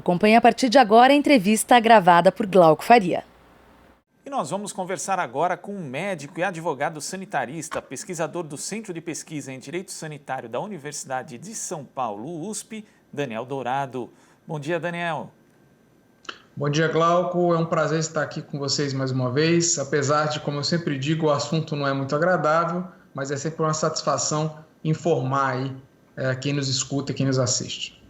Acompanhe a partir de agora a entrevista gravada por Glauco Faria. E nós vamos conversar agora com um médico e advogado sanitarista, pesquisador do Centro de Pesquisa em Direito Sanitário da Universidade de São Paulo, USP, Daniel Dourado. Bom dia, Daniel. Bom dia, Glauco. É um prazer estar aqui com vocês mais uma vez. Apesar de, como eu sempre digo, o assunto não é muito agradável, mas é sempre uma satisfação informar aí quem nos escuta e quem nos assiste.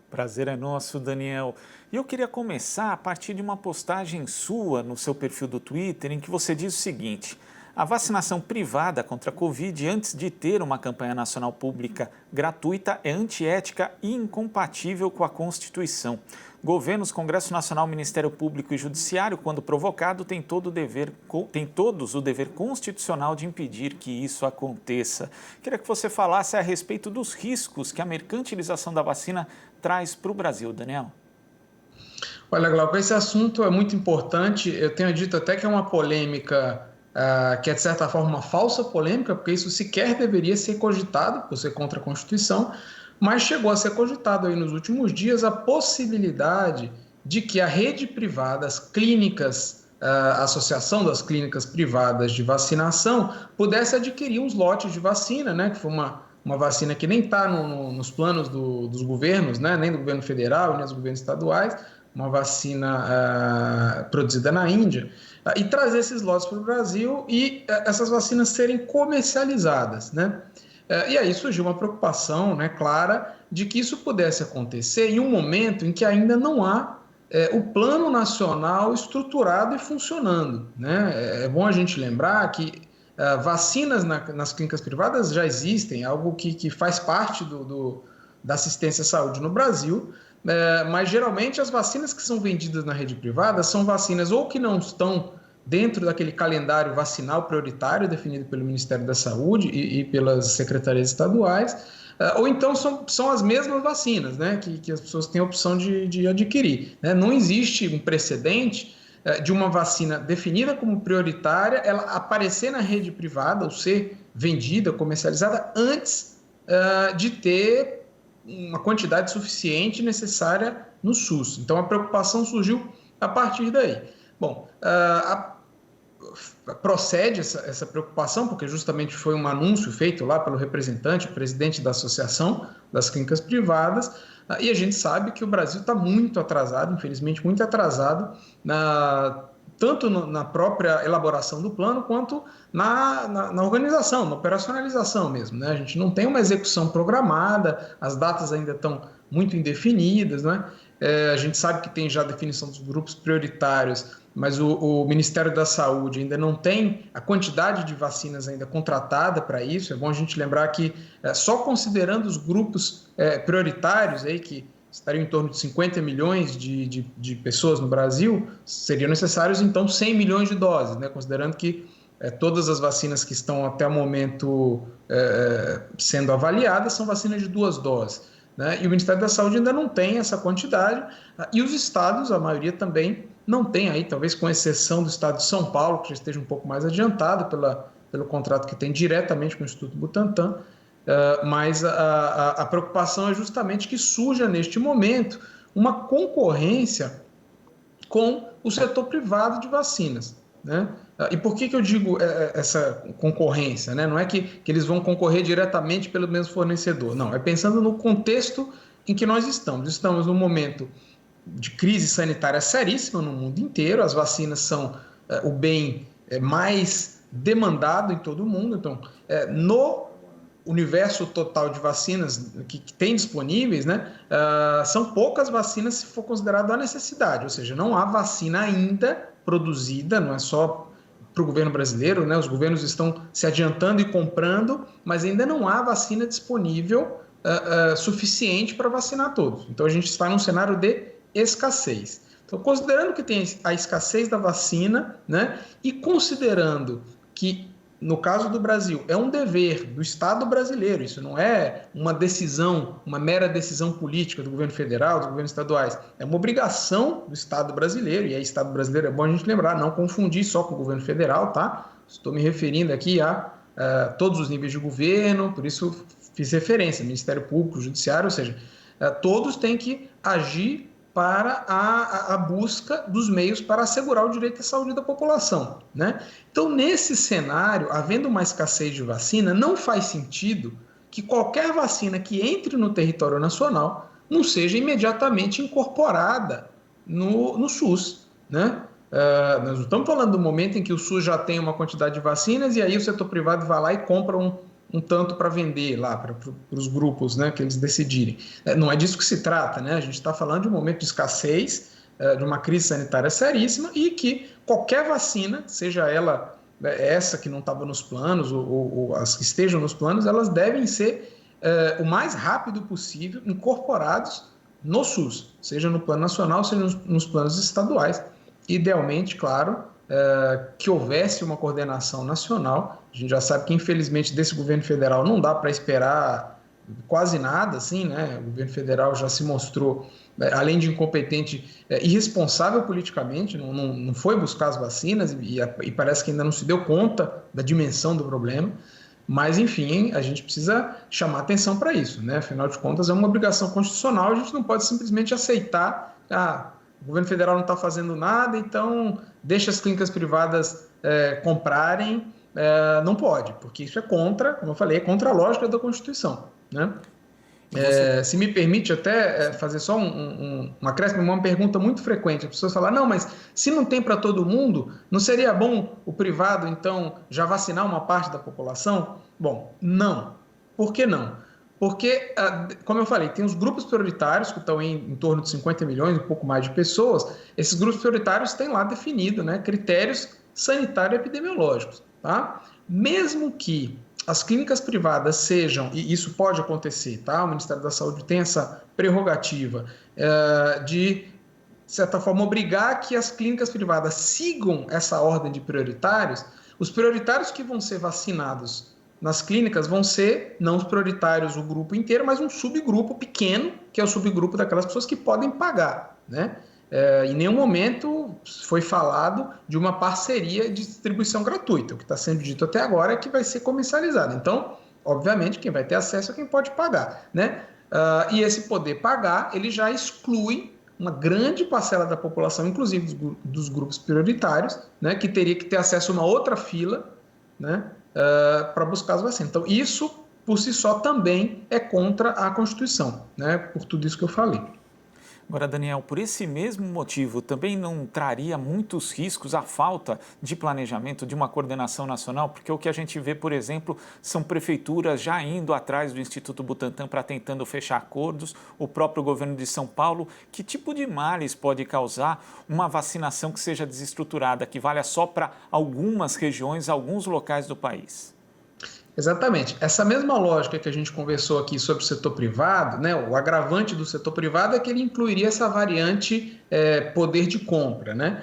Prazer é nosso, Daniel. E eu queria começar a partir de uma postagem sua no seu perfil do Twitter, em que você diz o seguinte: a vacinação privada contra a Covid, antes de ter uma campanha nacional pública gratuita, é antiética e incompatível com a Constituição. Governos, Congresso Nacional, Ministério Público e Judiciário, quando provocado, têm todos o dever constitucional de impedir que isso aconteça. Queria que você falasse a respeito dos riscos que a mercantilização da vacina traz para o Brasil, Daniel. Olha, Glauco, esse assunto é muito importante. Eu tenho dito até que é uma polêmica que é, de certa forma, uma falsa polêmica, porque isso sequer deveria ser cogitado, por ser contra a Constituição, mas chegou a ser cogitado aí nos últimos dias a possibilidade de que a rede privada, as clínicas, a Associação das Clínicas Privadas de Vacinação, pudesse adquirir uns lotes de vacina, né, que foi uma vacina que nem está nos planos dos governos, né, nem do governo federal, nem dos governos estaduais, uma vacina produzida na Índia, e trazer esses lotes para o Brasil e essas vacinas serem comercializadas, né? E aí surgiu uma preocupação, né, clara de que isso pudesse acontecer em um momento em que ainda não há o plano nacional estruturado e funcionando, né? É bom a gente lembrar que vacinas nas clínicas privadas já existem, algo que faz parte da assistência à saúde no Brasil, mas geralmente as vacinas que são vendidas na rede privada são vacinas ou que não estão dentro daquele calendário vacinal prioritário definido pelo Ministério da Saúde e pelas secretarias estaduais, ou então são as mesmas vacinas, né, que as pessoas têm a opção de adquirir, né? Não existe um precedente de uma vacina definida como prioritária, ela aparecer na rede privada ou ser vendida, comercializada antes de ter uma quantidade suficiente necessária no SUS. Então a preocupação surgiu a partir daí. Bom, procede essa preocupação, porque justamente foi um anúncio feito lá pelo representante, o presidente da Associação das Clínicas Privadas, e a gente sabe que o Brasil está muito atrasado, infelizmente muito atrasado, tanto na própria elaboração do plano, quanto na organização, na operacionalização mesmo, né? A gente não tem uma execução programada, as datas ainda estão muito indefinidas, né? A gente sabe que tem já a definição dos grupos prioritários, mas o Ministério da Saúde ainda não tem a quantidade de vacinas ainda contratada para isso. É bom a gente lembrar que só considerando os grupos prioritários, aí, que estariam em torno de 50 milhões de pessoas no Brasil, seriam necessários, então, 100 milhões de doses, né? Considerando que todas as vacinas que estão até o momento sendo avaliadas são vacinas de 2 doses. Né? E o Ministério da Saúde ainda não tem essa quantidade, e os estados, a maioria também não tem aí, talvez com exceção do estado de São Paulo, que já esteja um pouco mais adiantado pelo contrato que tem diretamente com o Instituto Butantan, mas a preocupação é justamente que surja neste momento uma concorrência com o setor privado de vacinas, né? E por que eu digo essa concorrência, né? Não é que eles vão concorrer diretamente pelo mesmo fornecedor, não, é pensando no contexto em que nós estamos. Estamos num momento de crise sanitária seríssima no mundo inteiro, as vacinas são o bem mais demandado em todo o mundo, então, no universo total de vacinas que tem disponíveis, né, são poucas vacinas se for considerado a necessidade, ou seja, não há vacina ainda produzida, não é só para o governo brasileiro, né, os governos estão se adiantando e comprando, mas ainda não há vacina disponível suficiente para vacinar todos. Então a gente está num cenário de escassez. Então, considerando que tem a escassez da vacina, né, e considerando que, no caso do Brasil, é um dever do Estado brasileiro, isso não é uma decisão, uma mera decisão política do governo federal, dos governos estaduais, é uma obrigação do Estado brasileiro, e aí Estado brasileiro é bom a gente lembrar, não confundir só com o governo federal, tá? Estou me referindo aqui a todos os níveis de governo, por isso fiz referência, Ministério Público, Judiciário, ou seja, todos têm que agir para a busca dos meios para assegurar o direito à saúde da população, né? Então, nesse cenário, havendo uma escassez de vacina, não faz sentido que qualquer vacina que entre no território nacional não seja imediatamente incorporada no SUS, né? Nós não estamos falando do momento em que o SUS já tem uma quantidade de vacinas e aí o setor privado vai lá e compra um tanto para vender lá para os grupos, né, que eles decidirem. Não é disso que se trata, né? A gente está falando de um momento de escassez, de uma crise sanitária seríssima e que qualquer vacina, seja ela essa que não estava nos planos ou as que estejam nos planos, elas devem ser o mais rápido possível incorporados no SUS, seja no plano nacional, seja nos planos estaduais. Idealmente, claro, que houvesse uma coordenação nacional. A gente já sabe que, infelizmente, desse governo federal não dá para esperar quase nada, assim, né? O governo federal já se mostrou, além de incompetente, irresponsável politicamente, não foi buscar as vacinas e parece que ainda não se deu conta da dimensão do problema. Mas, enfim, a gente precisa chamar atenção para isso, né? Afinal de contas, é uma obrigação constitucional, a gente não pode simplesmente aceitar o governo federal não está fazendo nada, então deixa as clínicas privadas comprarem. Não pode, porque isso é contra, como eu falei, é contra a lógica da Constituição, né? Se me permite até fazer só um acréscimo, uma pergunta muito frequente. As pessoas falam, não, mas se não tem para todo mundo, não seria bom o privado, então, já vacinar uma parte da população? Bom, não. Por que não? Porque, como eu falei, tem os grupos prioritários, que estão em torno de 50 milhões, um pouco mais de pessoas. Esses grupos prioritários têm lá definido, né, critérios sanitários e epidemiológicos. Tá? Mesmo que as clínicas privadas sejam, e isso pode acontecer, tá? O Ministério da Saúde tem essa prerrogativa de certa forma, obrigar que as clínicas privadas sigam essa ordem de prioritários. Os prioritários que vão ser vacinados nas clínicas vão ser, não os prioritários, o grupo inteiro, mas um subgrupo pequeno, que é o subgrupo daquelas pessoas que podem pagar, né? Em nenhum momento foi falado de uma parceria de distribuição gratuita. O que está sendo dito até agora é que vai ser comercializado. Então, obviamente, quem vai ter acesso é quem pode pagar, né? E esse poder pagar, ele já exclui uma grande parcela da população, inclusive dos grupos prioritários, né, que teria que ter acesso a uma outra fila, né, para buscar as vacinas. Então, isso, por si só, também é contra a Constituição, né, por tudo isso que eu falei. Agora, Daniel, por esse mesmo motivo, também não traria muitos riscos a falta de planejamento, de uma coordenação nacional? Porque o que a gente vê, por exemplo, são prefeituras já indo atrás do Instituto Butantan para tentando fechar acordos, o próprio governo de São Paulo. Que tipo de males pode causar uma vacinação que seja desestruturada, que valha só para algumas regiões, alguns locais do país? Exatamente. Essa mesma lógica que a gente conversou aqui sobre o setor privado, né, o agravante do setor privado é que ele incluiria essa variante poder de compra, né?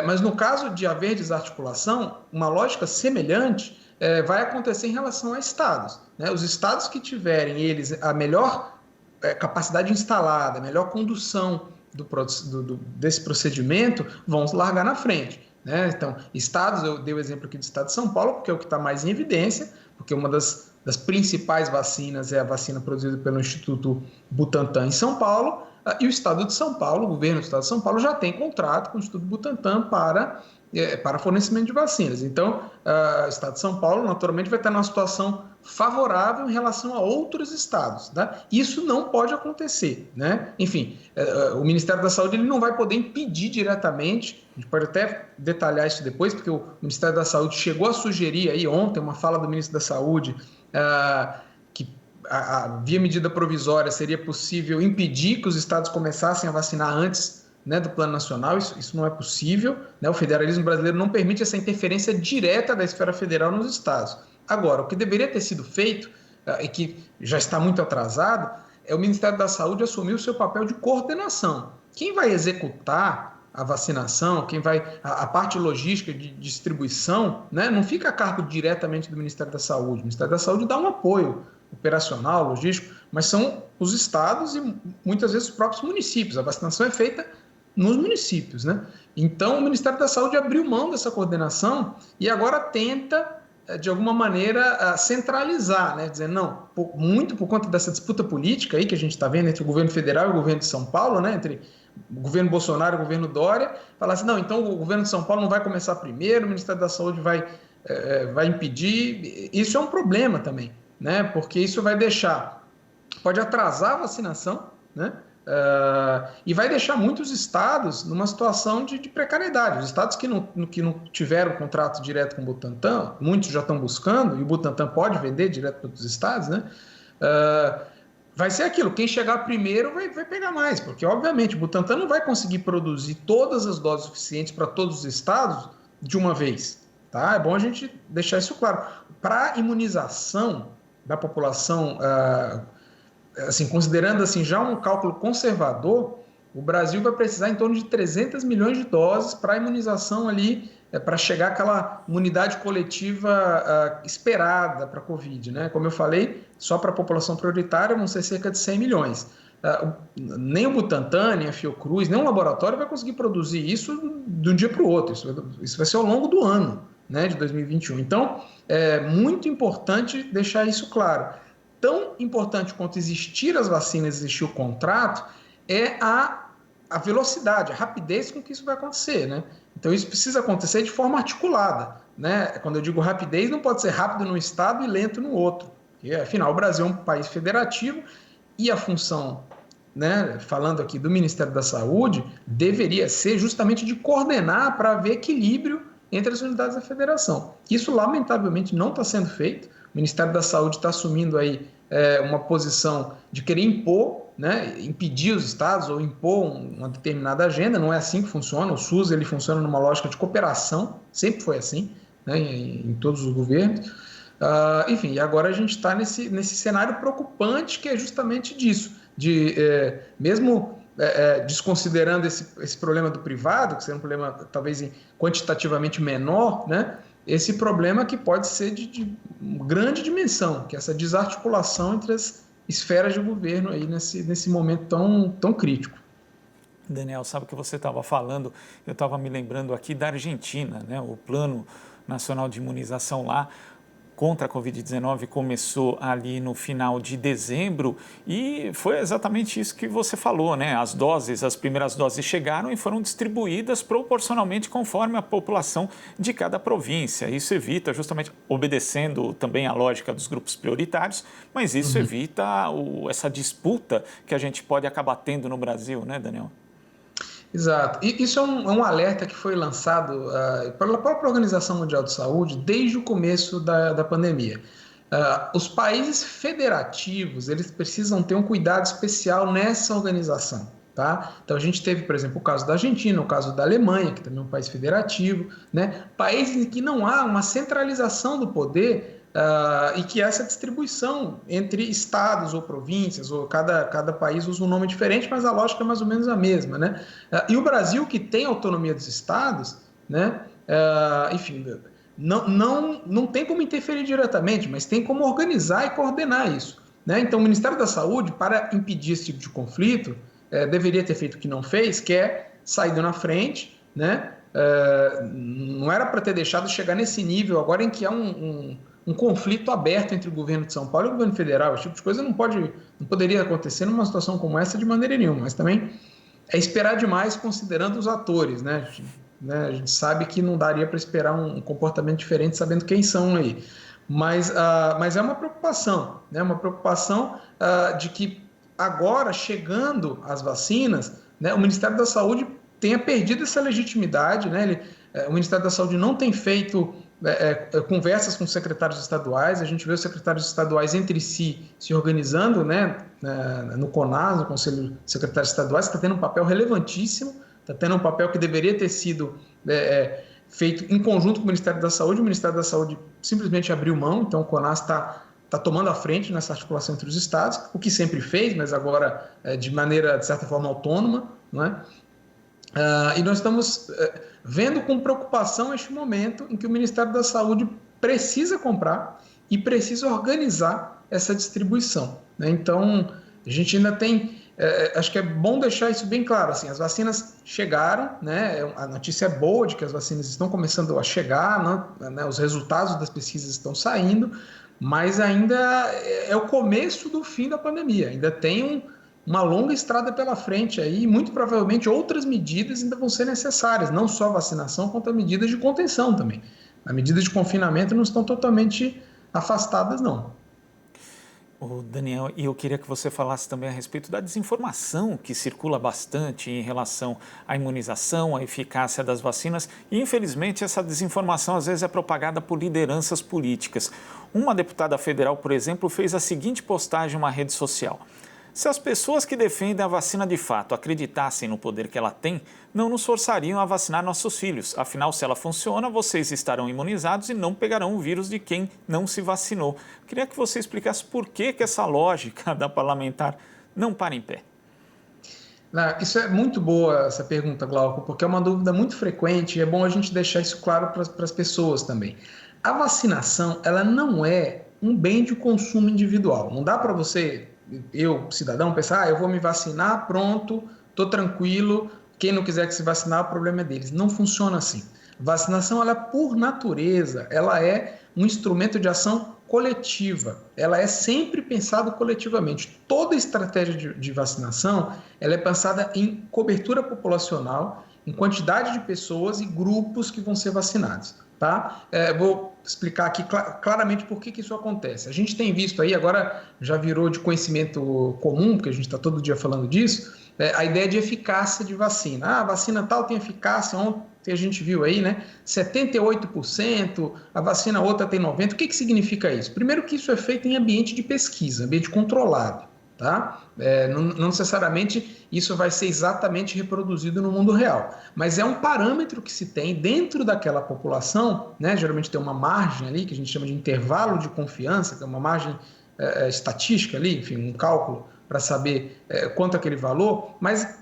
Mas no caso de haver desarticulação, uma lógica semelhante vai acontecer em relação a estados, né? Os estados que tiverem eles a melhor capacidade instalada, a melhor condução desse procedimento, vão largar na frente, né? Então, estados, eu dei o exemplo aqui do estado de São Paulo, porque é o que está mais em evidência, porque uma das principais vacinas é a vacina produzida pelo Instituto Butantan em São Paulo, e o estado de São Paulo, o governo do estado de São Paulo já tem contrato com o Instituto Butantan para fornecimento de vacinas. Então, o estado de São Paulo, naturalmente, vai estar numa situação favorável em relação a outros estados, tá? Isso não pode acontecer, né? Enfim, o Ministério da Saúde ele não vai poder impedir diretamente, a gente pode até detalhar isso depois, porque o Ministério da Saúde chegou a sugerir aí ontem uma fala do ministro da Saúde que via medida provisória seria possível impedir que os estados começassem a vacinar antes, né, do plano nacional. Isso não é possível, né? O federalismo brasileiro não permite essa interferência direta da esfera federal nos estados. Agora, o que deveria ter sido feito, e que já está muito atrasado, é o Ministério da Saúde assumir o seu papel de coordenação. Quem vai executar a vacinação, a parte logística de distribuição, né, não fica a cargo diretamente do Ministério da Saúde. O Ministério da Saúde dá um apoio operacional, logístico, mas são os estados e muitas vezes os próprios municípios. A vacinação é feita nos municípios, né? Então, o Ministério da Saúde abriu mão dessa coordenação e agora tenta, de alguma maneira, centralizar, né? Dizendo, não, muito por conta dessa disputa política aí que a gente está vendo entre o governo federal e o governo de São Paulo, né? Entre o governo Bolsonaro, o governo Dória, falasse, não, então o governo de São Paulo não vai começar primeiro, o Ministério da Saúde vai impedir. Isso é um problema também, né? Porque isso pode atrasar a vacinação, né? E vai deixar muitos estados numa situação de precariedade. Os estados que não tiveram contrato direto com o Butantan, muitos já estão buscando, e o Butantan pode vender direto para os estados, né? Vai ser aquilo, quem chegar primeiro vai pegar mais, porque obviamente o Butantan não vai conseguir produzir todas as doses suficientes para todos os estados de uma vez, tá? É bom a gente deixar isso claro. Para a imunização da população, assim, considerando assim, já um cálculo conservador, o Brasil vai precisar em torno de 300 milhões de doses para a imunização ali, para chegar àquela imunidade coletiva esperada para a Covid, né? Como eu falei, só para a população prioritária vão ser cerca de 100 milhões. Nem o Butantan, nem a Fiocruz, nem um laboratório vai conseguir produzir isso de um dia para o outro. Isso vai ser ao longo do ano, né, de 2021. Então, é muito importante deixar isso claro. Tão importante quanto existir as vacinas, existir o contrato, é a velocidade, a rapidez com que isso vai acontecer, né? Então isso precisa acontecer de forma articulada, né? Quando eu digo rapidez, não pode ser rápido num estado e lento no outro, porque afinal o Brasil é um país federativo e a função, né, falando aqui do Ministério da Saúde, deveria ser justamente de coordenar para haver equilíbrio entre as unidades da federação. Isso lamentavelmente não está sendo feito. O Ministério da Saúde está assumindo aí uma posição de querer impor, né, impedir os estados ou impor uma determinada agenda. Não é assim que funciona. O SUS ele funciona numa lógica de cooperação, sempre foi assim, né, em todos os governos. Enfim, e agora a gente está nesse cenário preocupante que é justamente disso, mesmo desconsiderando esse problema do privado, que seria um problema talvez quantitativamente menor, né? Esse problema que pode ser de grande dimensão, que é essa desarticulação entre as esferas de governo aí nesse momento tão crítico. Daniel, sabe o que você estava falando? Eu estava me lembrando aqui da Argentina, né? O Plano Nacional de Imunização lá contra a Covid-19 começou ali no final de dezembro e foi exatamente isso que você falou, né? As primeiras doses chegaram e foram distribuídas proporcionalmente conforme a população de cada província. Isso evita, justamente obedecendo também a lógica dos grupos prioritários, mas isso evita essa disputa que a gente pode acabar tendo no Brasil, né, Daniel? Exato. E isso é um alerta que foi lançado pela própria Organização Mundial de Saúde desde o começo da pandemia. Os países federativos, eles precisam ter um cuidado especial nessa organização, tá? Então a gente teve, por exemplo, o caso da Argentina, o caso da Alemanha, que também é um país federativo, né? Países em que não há uma centralização do poder e que essa distribuição entre estados ou províncias, ou cada país usa um nome diferente, mas a lógica é mais ou menos a mesma, né? E o Brasil, que tem autonomia dos estados, né? Enfim, não tem como interferir diretamente, mas tem como organizar e coordenar isso, né? Então, o Ministério da Saúde, para impedir esse tipo de conflito, deveria ter feito o que não fez, que é saído na frente, né? Não era para ter deixado chegar nesse nível agora em que há um conflito aberto entre o governo de São Paulo e o governo federal. Esse tipo de coisa não poderia acontecer numa situação como essa de maneira nenhuma, mas também é esperar demais considerando os atores, né? A gente sabe que não daria para esperar um comportamento diferente sabendo quem são aí. Mas é uma preocupação, né? Uma preocupação de que agora, chegando as vacinas, né, o Ministério da Saúde tenha perdido essa legitimidade, né? O Ministério da Saúde não tem feito conversas com secretários estaduais. A gente vê os secretários estaduais entre si se organizando, né, no CONAS, no Conselho de Secretários Estaduais, que está tendo um papel relevantíssimo, está tendo um papel que deveria ter sido feito em conjunto com o Ministério da Saúde. O Ministério da Saúde simplesmente abriu mão, então o CONAS está tomando a frente nessa articulação entre os estados, o que sempre fez, mas agora de maneira, de certa forma, autônoma, não é? E nós estamos vendo com preocupação este momento em que o Ministério da Saúde precisa comprar e precisa organizar essa distribuição, né? Então, a gente ainda tem... acho que é bom deixar isso bem claro. Assim, as vacinas chegaram, né? A notícia é boa de que as vacinas estão começando a chegar, né? Os resultados das pesquisas estão saindo, mas ainda é o começo do fim da pandemia. Ainda tem uma longa estrada pela frente aí, e muito provavelmente outras medidas ainda vão ser necessárias, não só a vacinação, quanto a medidas de contenção também. As medidas de confinamento não estão totalmente afastadas, não. O Daniel, e eu queria que você falasse também a respeito da desinformação que circula bastante em relação à imunização, à eficácia das vacinas, e infelizmente essa desinformação às vezes é propagada por lideranças políticas. Uma deputada federal, por exemplo, fez a seguinte postagem em uma rede social: se as pessoas que defendem a vacina de fato acreditassem no poder que ela tem, não nos forçariam a vacinar nossos filhos. Afinal, se ela funciona, vocês estarão imunizados e não pegarão o vírus de quem não se vacinou. Queria que você explicasse por que essa lógica da parlamentar não para em pé. Isso é muito boa, essa pergunta, Glauco, porque é uma dúvida muito frequente e é bom a gente deixar isso claro para as pessoas também. A vacinação, ela não é um bem de consumo individual. Não dá para você, eu, cidadão, pensar, eu vou me vacinar, pronto, estou tranquilo, quem não quiser que se vacinar, o problema é deles. Não funciona assim. Vacinação, ela por natureza, ela é um instrumento de ação coletiva. Ela é sempre pensada coletivamente. Toda estratégia de vacinação, ela é pensada em cobertura populacional, em quantidade de pessoas e grupos que vão ser vacinados. Tá? Vou explicar aqui claramente por que isso acontece. A gente tem visto aí, agora já virou de conhecimento comum, porque a gente está todo dia falando disso, a ideia de eficácia de vacina. A vacina tal tem eficácia, ontem a gente viu aí, né? 78%, a vacina outra tem 90%. O que significa isso? Primeiro que isso é feito em ambiente de pesquisa, ambiente controlado. Tá? Não necessariamente isso vai ser exatamente reproduzido no mundo real, mas é um parâmetro que se tem dentro daquela população, né? Geralmente tem uma margem ali que a gente chama de intervalo de confiança, que é uma margem estatística ali, enfim, um cálculo para saber quanto é aquele valor, mas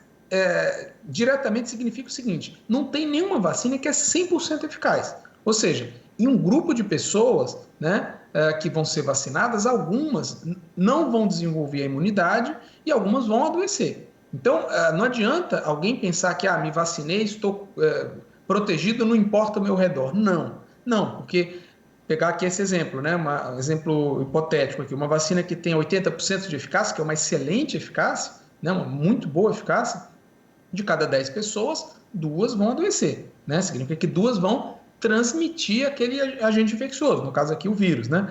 diretamente significa o seguinte: não tem nenhuma vacina que é 100% eficaz, ou seja, em um grupo de pessoas, né, que vão ser vacinadas, algumas não vão desenvolver a imunidade e algumas vão adoecer. Então, não adianta alguém pensar que me vacinei, estou protegido, não importa o meu redor. Não, porque pegar aqui esse exemplo, né, um exemplo hipotético aqui, uma vacina que tem 80% de eficácia, que é uma excelente eficácia, né, uma muito boa eficácia, de cada 10 pessoas, 2 vão adoecer, né? Significa que 2 vão transmitir aquele agente infeccioso, no caso aqui o vírus, né?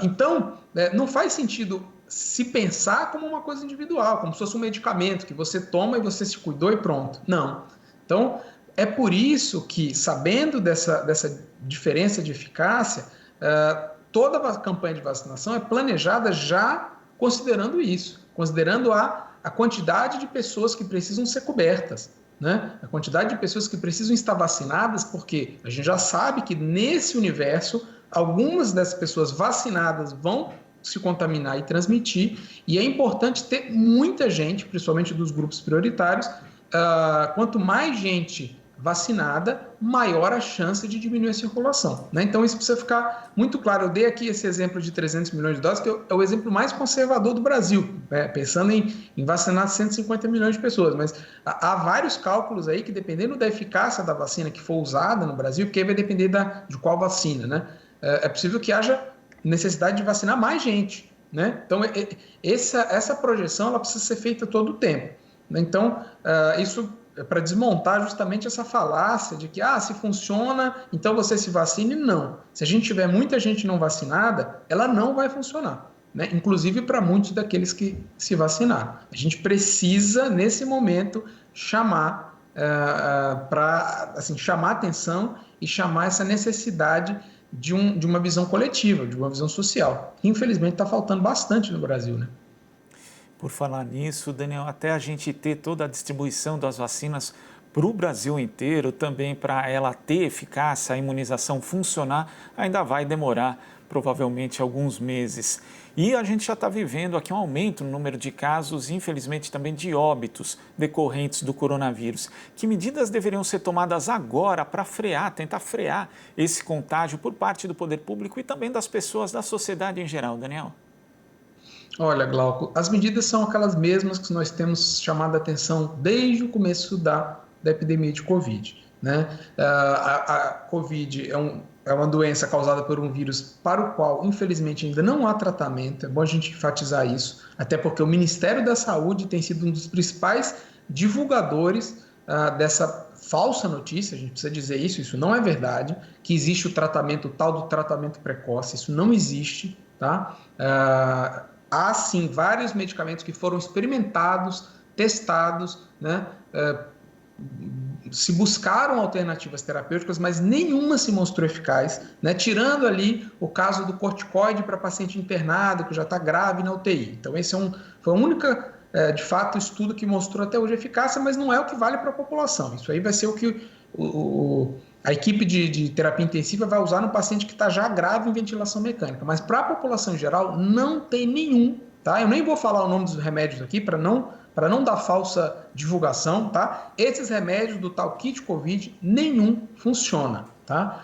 Então, não faz sentido se pensar como uma coisa individual, como se fosse um medicamento que você toma e você se cuidou e pronto. Não. Então, é por isso que, sabendo dessa diferença de eficácia, toda a campanha de vacinação é planejada já considerando isso, considerando a quantidade de pessoas que precisam ser cobertas, né? A quantidade de pessoas que precisam estar vacinadas, porque a gente já sabe que nesse universo, algumas dessas pessoas vacinadas vão se contaminar e transmitir, e é importante ter muita gente, principalmente dos grupos prioritários. Quanto mais gente vacinada, maior a chance de diminuir a circulação, né? Então isso precisa ficar muito claro. Eu dei aqui esse exemplo de 300 milhões de doses, que é o exemplo mais conservador do Brasil, né? Pensando em vacinar 150 milhões de pessoas, mas há vários cálculos aí que, dependendo da eficácia da vacina que for usada no Brasil, porque vai depender de qual vacina, né? É possível que haja necessidade de vacinar mais gente, né? Então essa projeção ela precisa ser feita todo o tempo, né? Então isso para desmontar justamente essa falácia de que se funciona, então você se vacine. Não. Se a gente tiver muita gente não vacinada, ela não vai funcionar, né? Inclusive para muitos daqueles que se vacinaram. A gente precisa, nesse momento, chamar chamar atenção e chamar essa necessidade de uma visão coletiva, de uma visão social, que infelizmente está faltando bastante no Brasil, né? Por falar nisso, Daniel, até a gente ter toda a distribuição das vacinas para o Brasil inteiro, também para ela ter eficácia, a imunização funcionar, ainda vai demorar provavelmente alguns meses. E a gente já está vivendo aqui um aumento no número de casos, infelizmente também de óbitos decorrentes do coronavírus. Que medidas deveriam ser tomadas agora para tentar frear esse contágio por parte do poder público e também das pessoas da sociedade em geral, Daniel? Olha, Glauco, as medidas são aquelas mesmas que nós temos chamado a atenção desde o começo da epidemia de Covid, né? A Covid é uma doença causada por um vírus para o qual, infelizmente, ainda não há tratamento. É bom a gente enfatizar isso, até porque o Ministério da Saúde tem sido um dos principais divulgadores dessa falsa notícia. A gente precisa dizer isso não é verdade, que existe o tratamento, o tal do tratamento precoce, isso não existe, tá? Há sim vários medicamentos que foram experimentados, testados, né? Se buscaram alternativas terapêuticas, mas nenhuma se mostrou eficaz, né? Tirando ali o caso do corticoide para paciente internado que já está grave na UTI. Então esse foi o único, de fato, estudo que mostrou até hoje eficácia, mas não é o que vale para a população. Isso aí vai ser o que a equipe de terapia intensiva vai usar no paciente que está já grave em ventilação mecânica. Mas para a população em geral não tem nenhum, tá? Eu nem vou falar o nome dos remédios aqui para não dar falsa divulgação, tá? Esses remédios do tal kit COVID, nenhum funciona, tá?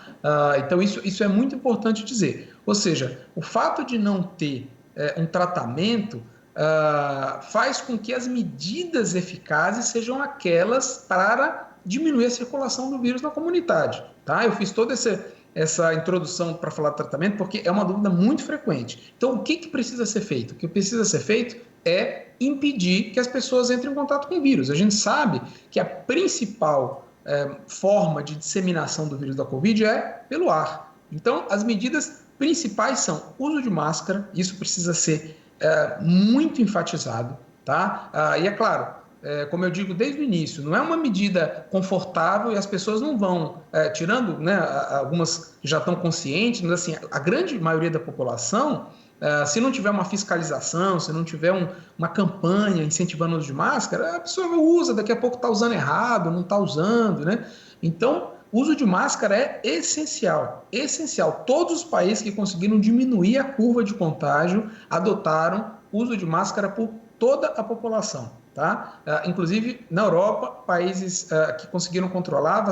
Então isso é muito importante dizer. Ou seja, o fato de não ter um tratamento faz com que as medidas eficazes sejam aquelas para diminuir a circulação do vírus na comunidade, tá? Eu fiz toda essa introdução para falar de tratamento porque é uma dúvida muito frequente. Então, o que precisa ser feito? O que precisa ser feito é impedir que as pessoas entrem em contato com o vírus. A gente sabe que a principal forma de disseminação do vírus da Covid é pelo ar. Então, as medidas principais são uso de máscara, isso precisa ser muito enfatizado, tá? E é claro, como eu digo desde o início, não é uma medida confortável e as pessoas não vão, tirando, né, algumas que já estão conscientes, mas assim, a grande maioria da população, se não tiver uma fiscalização, se não tiver uma campanha incentivando o uso de máscara, a pessoa usa, daqui a pouco está usando errado, não está usando, né? Então, o uso de máscara é essencial, essencial. Todos os países que conseguiram diminuir a curva de contágio adotaram o uso de máscara por toda a população, tá? Inclusive, na Europa, países que conseguiram controlar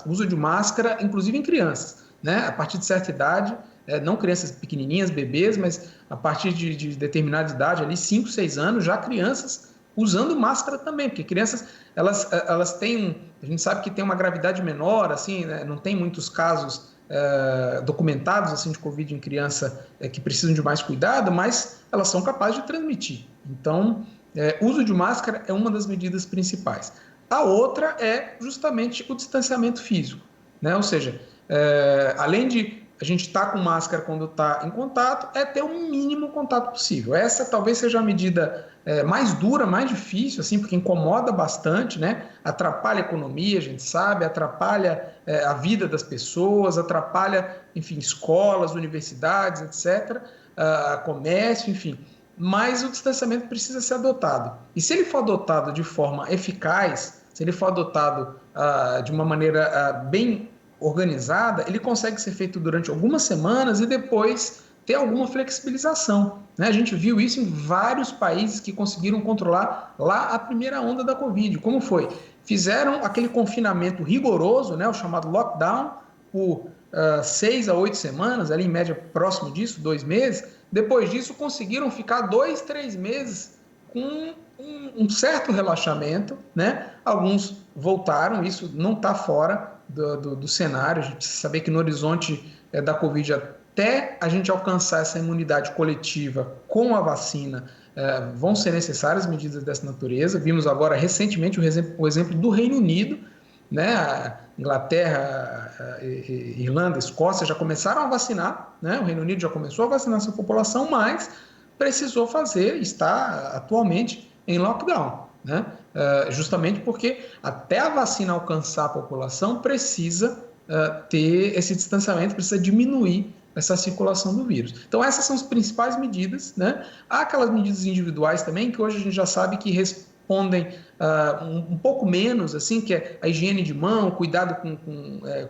o uso de máscara, inclusive em crianças, né? A partir de certa idade, não crianças pequenininhas, bebês, mas a partir de determinada idade, ali 5, 6 anos, já crianças usando máscara também, porque crianças, elas têm, a gente sabe que tem uma gravidade menor, assim, né? Não tem muitos casos documentados assim de Covid em criança que precisam de mais cuidado, mas elas são capazes de transmitir. Então, uso de máscara é uma das medidas principais. A outra é justamente o distanciamento físico, né? Ou seja, além de a gente estar com máscara quando está em contato, é ter o mínimo contato possível. Essa talvez seja a medida mais dura, mais difícil, assim, porque incomoda bastante, né? Atrapalha a economia, a gente sabe, atrapalha a vida das pessoas, atrapalha, enfim, escolas, universidades, etc., comércio, enfim. Mas o distanciamento precisa ser adotado. E se ele for adotado de forma eficaz, se ele for adotado de uma maneira bem organizada, ele consegue ser feito durante algumas semanas e depois ter alguma flexibilização, né? A gente viu isso em vários países que conseguiram controlar lá a primeira onda da Covid. Como foi? Fizeram aquele confinamento rigoroso, né, o chamado lockdown, por 6 a 8 semanas, ali em média próximo disso, 2 meses. Depois disso, conseguiram ficar 2, 3 meses com um certo relaxamento, né? Alguns voltaram, isso não está fora do cenário. A gente precisa saber que no horizonte da Covid, até a gente alcançar essa imunidade coletiva com a vacina, vão ser necessárias medidas dessa natureza. Vimos agora recentemente o exemplo do Reino Unido, né? A Inglaterra, Irlanda, Escócia já começaram a vacinar, né? O Reino Unido já começou a vacinar sua população, mas precisou está atualmente em lockdown, né? Justamente porque até a vacina alcançar a população precisa ter esse distanciamento, precisa diminuir essa circulação do vírus. Então essas são as principais medidas, né? Há aquelas medidas individuais também que hoje a gente já sabe que respondem um pouco menos, assim, que é a higiene de mão, cuidado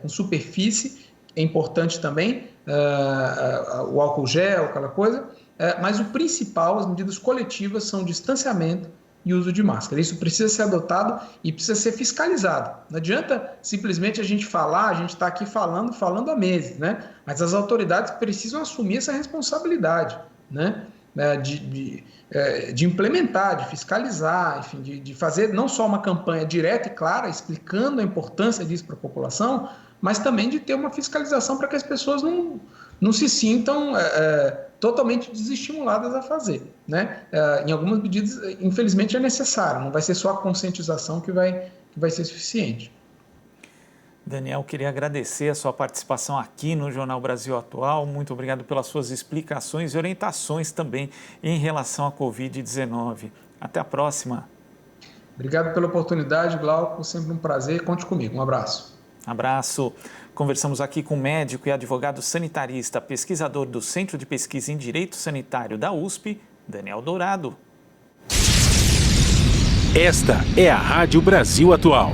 com superfície, é importante também, o álcool gel, aquela coisa, mas o principal, as medidas coletivas são distanciamento e uso de máscara. Isso precisa ser adotado e precisa ser fiscalizado. Não adianta simplesmente a gente falar, a gente está aqui falando há meses, né? Mas as autoridades precisam assumir essa responsabilidade, né? De implementar, de fiscalizar, enfim, de fazer não só uma campanha direta e clara, explicando a importância disso para a população, mas também de ter uma fiscalização para que as pessoas não se sintam totalmente desestimuladas a fazer, né? Em algumas medidas, infelizmente, é necessário, não vai ser só a conscientização que vai ser suficiente. Daniel, queria agradecer a sua participação aqui no Jornal Brasil Atual. Muito obrigado pelas suas explicações e orientações também em relação à Covid-19. Até a próxima. Obrigado pela oportunidade, Glauco. Sempre um prazer. Conte comigo. Um abraço. Abraço. Conversamos aqui com o médico e advogado sanitarista, pesquisador do Centro de Pesquisa em Direito Sanitário da USP, Daniel Dourado. Esta é a Rádio Brasil Atual.